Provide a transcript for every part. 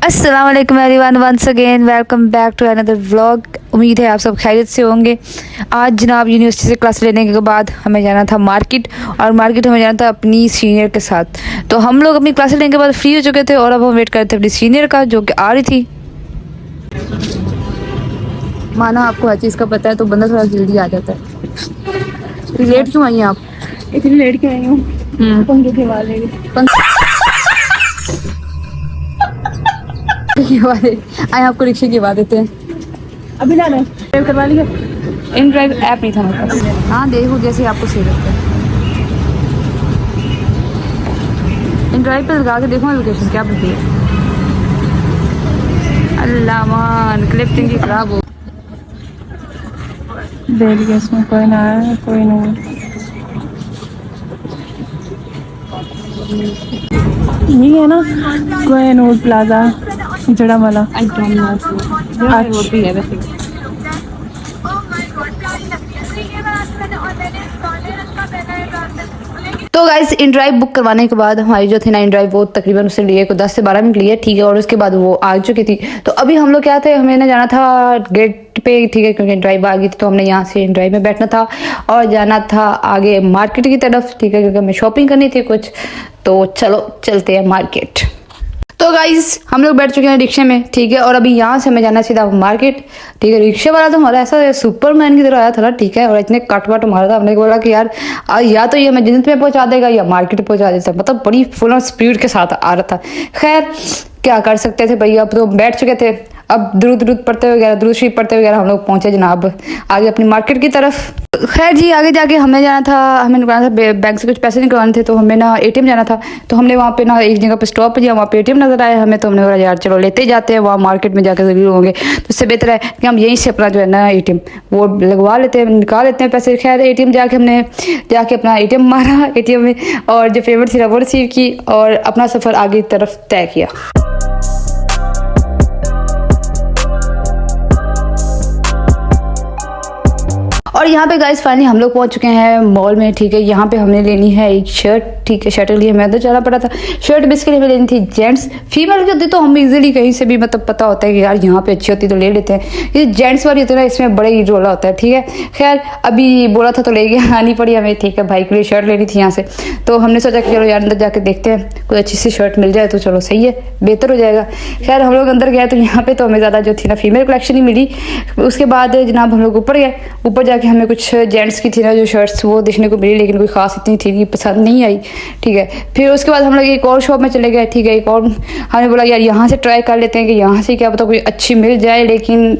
अस्सलाम वालेकुम everyone, once again welcome back to another vlog. उम्मीद है आप सब खैरियत से होंगे। आज जनाब यूनिवर्सिटी से क्लास लेने के बाद हमें जाना था मार्केट, और मार्केट हमें जाना था अपनी सीनियर के साथ। तो हम लोग अपनी क्लास लेने के बाद फ्री हो चुके थे और अब हम वेट कर रहे थे अपनी सीनियर का, जो कि आ रही थी। माना आपको हर चीज़ का पता है तो बंदा थोड़ा जल्दी आ जाता है। लेट क्यों आई आप? इतनी लेट क्यों आई हूँ? पंखे खिला लेंगे। आए आपको रिक्शे की बात देते हैं। अभी जाना है, ड्राइव करवा लिया। इन ड्राइव ऐप नहीं था मेरे पास। हाँ देखो जैसे आपको सही लगता है। इन ड्राइव पे लगा के देखो लोकेशन क्या बनती है। अल्लाह मान क्लिप की खराब हो देख के इसमें कोई ना है, कोई नहीं। ये है ना कोहिनूर प्लाजा जड़ा वाला। तो गाइस इन ड्राइव बुक करवाने के बाद हमारी जो थी ना इन ड्राइव वो तकरीबन उससे लिए को 10 से 12 मिनट लिए, ठीक है। और उसके बाद वो आ चुकी थी। तो अभी हम लोग क्या थे, हमें ना जाना था गेट पे, ठीक है, क्योंकि ड्राइव आ गई थी। तो हमने यहाँ से ड्राइव में बैठना था और जाना था आगे मार्केट की तरफ, ठीक है, क्योंकि हमें शॉपिंग करनी थी कुछ। तो चलो चलते हैं मार्केट। तो गाइज हम लोग बैठ चुके हैं रिक्शे में, ठीक है। और अभी यहाँ से हमें जाना सीधा मार्केट, ठीक है। रिक्शे वाला तो हमारा ऐसा सुपरमैन की तरह आया था ना, ठीक है। और इतने कट वट मारा था, हमने बोला कि यार या तो ये हमें जन्नत में पहुंचा देगा या मार्केट पहुंचा देता, मतलब बड़ी फुल ऑन स्पीड के साथ आ रहा था। खैर क्या कर सकते थे भैया, अब तो बैठ चुके थे। अब दुरूद पढ़ते वगैरह, दुरूद शरीफ पढ़ते वगैरह हम लोग पहुंचे जनाब आगे अपनी मार्केट की तरफ। खैर जी आगे जाके हमें जाना था, हमें निकलना था बैंक से कुछ पैसे निकलवाने थे। तो हमें ना एटीएम जाना था। तो हमने वहाँ पे ना एक जगह पे स्टॉप किया, वहाँ पे एटीएम नजर आया हमें। तो हमने बोला यार चलो लेते ही जाते हैं, वहाँ मार्केट में जाकर जरूर होंगे। तो इससे बेहतर है कि हम यहीं से अपना जो है ना एटीएम वो लगवा लेते हैं, निकाल लेते हैं पैसे। खैर एटीएम जाके हमने जाके अपना एटीएम मारा एटीएम में, और जो पेमेंट थी ना वो रिसीव की और अपना सफ़र आगे की तरफ तय किया। और यहाँ पे गाइस फाइनली हम लोग पहुँच चुके हैं मॉल में, ठीक है। यहाँ पे हमने लेनी है एक शर्ट, ठीक है। शर्ट के लिए हमें अंदर जाना पड़ा था। शर्ट बेसिकली हमें लेनी थी जेंट्स। फीमेल की होती तो हम इजीली कहीं से भी मतलब पता होता है कि यार यहाँ पे अच्छी होती तो ले लेते हैं। ये जेंट्स वाली होती है ना, इसमें बड़ा ही रोला होता है, ठीक है। खैर अभी बोला था तो लेके आनी पड़ी हमें, ठीक है। भाई के लिए शर्ट लेनी थी यहाँ से। तो हमने सोचा कि चलो यार अंदर जाके देखते हैं, कोई अच्छी सी शर्ट मिल जाए तो चलो सही है, बेहतर हो जाएगा। खैर हम लोग अंदर गए तो यहाँ पे तो हमें ज़्यादा जो थी ना फीमेल कलेक्शन ही मिली। उसके बाद जनाब हम लोग ऊपर गए। ऊपर जाके हमें कुछ जेंट्स की थी ना जो शर्ट्स वो देखने को मिली, लेकिन कोई खास इतनी थी नहीं, पसंद नहीं आई, ठीक है। फिर उसके बाद हम लोग एक और शॉप में चले गए, ठीक है। एक और हमने बोला यार यहाँ से ट्राई कर लेते हैं कि यहाँ से क्या पता कोई अच्छी मिल जाए, लेकिन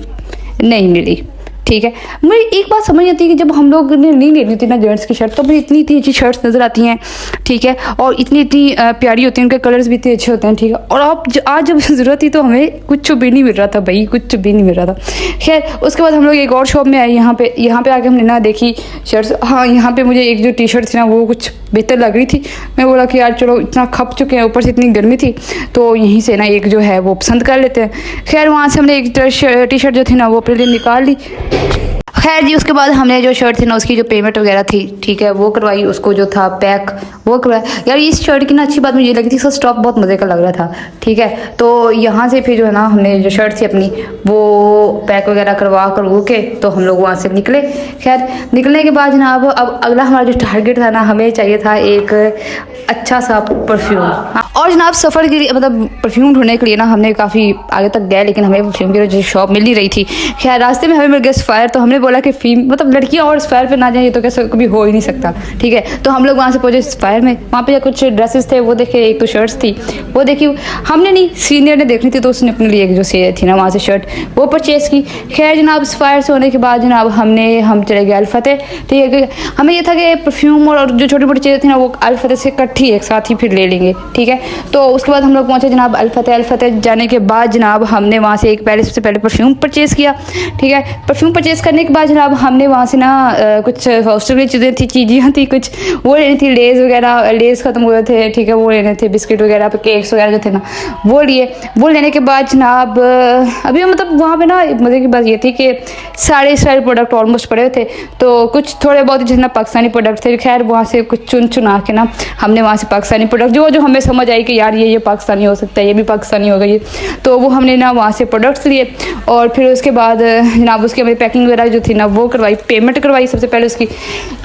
नहीं मिली, ठीक है। मुझे एक बात समझ आती है कि जब हम लोग ने नहीं लेनी थी ना जेंट्स की शर्ट, तो मुझे इतनी इतनी अच्छी शर्ट्स नज़र आती हैं, ठीक है। और इतनी इतनी प्यारी होती हैं, उनके कलर्स भी इतने अच्छे होते हैं, ठीक है। और आज जब ज़रूरत थी तो हमें कुछ भी नहीं मिल रहा था भाई, कुछ भी नहीं मिल रहा था। खैर उसके बाद हम लोग एक और शॉप में आए। यहाँ पे आके हमने ना देखी शर्ट्स। हाँ यहाँ पे मुझे एक जो टी शर्ट थी ना वो कुछ बेहतर लग रही थी। मैं बोला कि यार चलो इतना खप चुके हैं, ऊपर से इतनी गर्मी थी, तो यहीं से ना एक जो है वो पसंद कर लेते हैं। खैर वहाँ से हमने एक टी शर्ट जो थी ना वो अपने लिए निकाल ली। खैर जी उसके बाद हमने जो शर्ट थी ना उसकी जो पेमेंट वगैरह थी, ठीक है, वो करवाई। उसको जो था पैक वो करवाया। यार इस शर्ट की ना अच्छी बात मुझे लगी थी, इसका स्टॉक बहुत मज़े का लग रहा था, ठीक है। तो यहाँ से फिर जो है ना हमने जो शर्ट थी अपनी वो पैक वगैरह करवा के तो हम लोग वहाँ से निकले। खैर निकलने के बाद जनाब अब अगला हमारा जो टारगेट था ना, हमें चाहिए था एक अच्छा सा परफ्यूम। और जनाब सफ़र के लिए मतलब परफ्यूम ढूंढने के लिए ना हमने काफ़ी आगे तक गए, लेकिन हमें परफ्यूम की जो शॉप मिल नहीं रही थी। खैर रास्ते में हमें मिल गया स्पायर। तो हमने बोला कि मतलब लड़कियां और स्पायर पे ना जाए, ये तो कैसे कभी हो ही नहीं सकता, ठीक है। तो हम लोग वहाँ से पहुंचे स्पायर में। वहाँ पे कुछ ड्रेसेस थे वो देखे, एक तो शर्ट्स थी वो देखी। हमने नहीं, सीनियर ने देखनी थी तो उसने अपने लिए एक जो सी थी ना वहाँ से शर्ट वो परचेज़ की। खैर जनाब स्पायर से होने के बाद जनाब हम चले गए अल-फतेह, ठीक है। क्योंकि हमें ये था कि परफ्यूम और जो छोटी मोटी चीज़ें थी ना वो अल-फतेह से इकट्ठी एक साथ ही फिर ले लेंगे, ठीक है। तो उसके बाद हम लोग पहुँचे जनाब अल-फतेह जाने के बाद जनाब हमने वहाँ से एक सबसे पहले परफ्यूम परचेज़ किया, ठीक है। परफ्यूम परचेज़ करने के बाद बाद जनाब हमने वहाँ से ना कुछ हॉस्टल की चीज़ें थी, चीज़ें थी कुछ वो लेनी थी, लेज़ वगैरह, लेज़ ख़त्म हुए थे, ठीक है, वो लेने थे, बिस्किट वगैरह पे केक्स वगैरह जो थे ना वो लिए। वो लेने के बाद जनाब अभी मतलब वहाँ पे ना मज़े की बात ये थी कि सारे प्रोडक्ट ऑलमोस्ट पड़े थे, तो कुछ थोड़े बहुत जितना पाकिस्तानी प्रोडक्ट थे, खैर वहाँ से कुछ चुना के ना हमने वहाँ से पाकिस्तानी प्रोडक्ट जो हमें समझ आई कि यार ये पाकिस्तानी हो सकता है, ये भी पाकिस्तानी होगा ये, तो वो हमने ना वहाँ से प्रोडक्ट्स लिए। और फिर उसके बाद जनाब उसकी हमें पैकिंग वगैरह जो थी ना वो करवाई, पेमेंट करवाई सबसे पहले उसकी।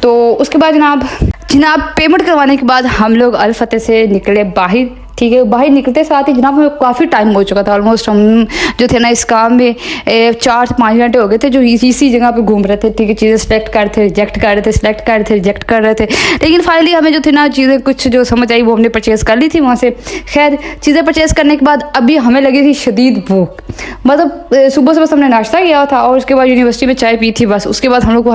तो उसके बाद जनाब पेमेंट करवाने के बाद हम लोग अल फतेह से निकले बाहर, ठीक है। बाहर निकलते साथ ही जनाब हमें काफ़ी टाइम हो चुका था, ऑलमोस्ट हम जो थे ना इस काम में 4 से 5 घंटे हो गए थे जो इसी जगह पे घूम रहे थे, ठीक है। चीज़ें सेलेक्ट कर रहे थे, रिजेक्ट कर रहे थे, सेलेक्ट कर रहे थे, रिजेक्ट कर रहे थे, लेकिन फाइनली हमें जो थे ना चीज़ें कुछ जो समझ आई वो हमने परचेज़ कर ली थी वहाँ से। खैर चीज़ें परचेज़ करने के बाद अभी हमें लगी थी शदीद भूख, मतलब सुबह से बस हमने नाश्ता किया था और उसके बाद यूनिवर्सिटी में चाय पी थी बस। उसके बाद हम लोग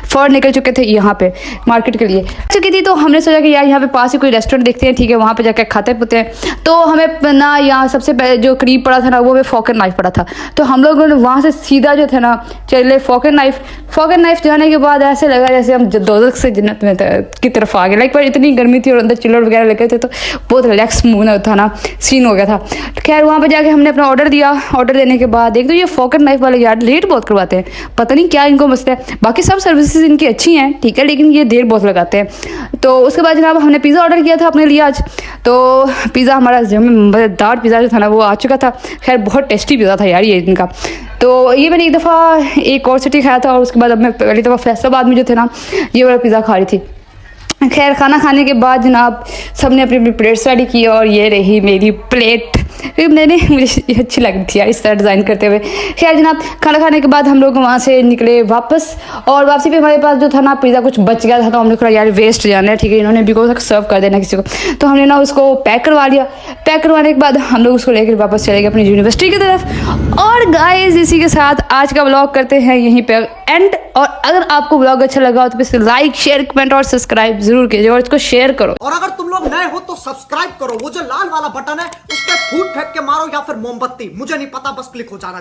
फ़ौरन निकल चुके थे यहाँ पे मार्केट के लिए चुकी थी, तो हमने सोचा कि यार यहाँ पे पास ही कोई रेस्टोरेंट देखते हैं, ठीक है, वहाँ पे जाकर खाते पीते हैं। तो हमें ना यहाँ सबसे पहले जो करीब पड़ा था ना वो में फॉक एंड नाइफ पड़ा था, तो हम लोगों ने वहाँ से सीधा जो थे ना चले फॉक एंड नाइफ जाने के बाद ऐसे लगा जैसे हम दोज़ख से जन्नत में की तरफ आ गए। लाइक पर इतनी गर्मी थी और अंदर चिल्लर वगैरह लगे थे, तो बहुत रिलैक्स मूड था ना, सीन हो गया था। खैर वहाँ पर जाके हमने अपना ऑर्डर दिया। ऑर्डर देने के बाद एक तो ये फॉक एंड नाइफ वाले यार लेट बहुत करवाते हैं, पता नहीं क्या इनको मसला है। बाकी सब सर्विसेज इनकी अच्छी हैं, ठीक है, लेकिन ये देर बहुत लगाते हैं। तो उसके बाद जनाब हमने पिज़्ज़ा ऑर्डर किया था अपने लिए आज, तो पिज़्ज़ा हमारा मज़ेदार पिज़्ज़ा जो था ना वो आ चुका था। खैर बहुत टेस्टी पिज़्ज़ा था यार ये इनका। तो ये मैंने एक दफ़ा एक और सिटी खाया था और उसके बाद अब मैं पहली दफ़ा फैसलाबाद में जो थे ना ये वाला पिज़्ज़ा खा रही थी। खैर खाना खाने के बाद जनाब सबने अपनी अपनी प्लेट्स रेडी की और ये रही मेरी प्लेट। मुझे अच्छी लगी थी यार इस तरह डिज़ाइन करते हुए। खैर जनाब खाना खाने के बाद हम लोग वहाँ से निकले वापस, और वापसी पे हमारे पास जो था ना पिज़्ज़ा कुछ बच गया था, तो हमने कहा यार वेस्ट जाना है, ठीक है, इन्होंने भी को सर्व कर देना किसी को, तो हमने ना उसको पैक करवा लिया। पैक करवाने के बाद हम लोग उसको लेकर वापस चले गए अपनी यूनिवर्सिटी की तरफ। और गाइस इसी के साथ आज का व्लॉग करते हैं यहीं पे एंड। और अगर आपको व्लॉग अच्छा लगा हो तो प्लीज़ लाइक शेयर कमेंट और सब्सक्राइब जरूर कीजिए और इसको शेयर करो। और अगर तुम लोग नए हो तो सब्सक्राइब करो, वो जो लाल वाला बटन है उस पर फूट फेंक के मारो या फिर मोमबत्ती, मुझे नहीं पता, बस क्लिक हो जाना।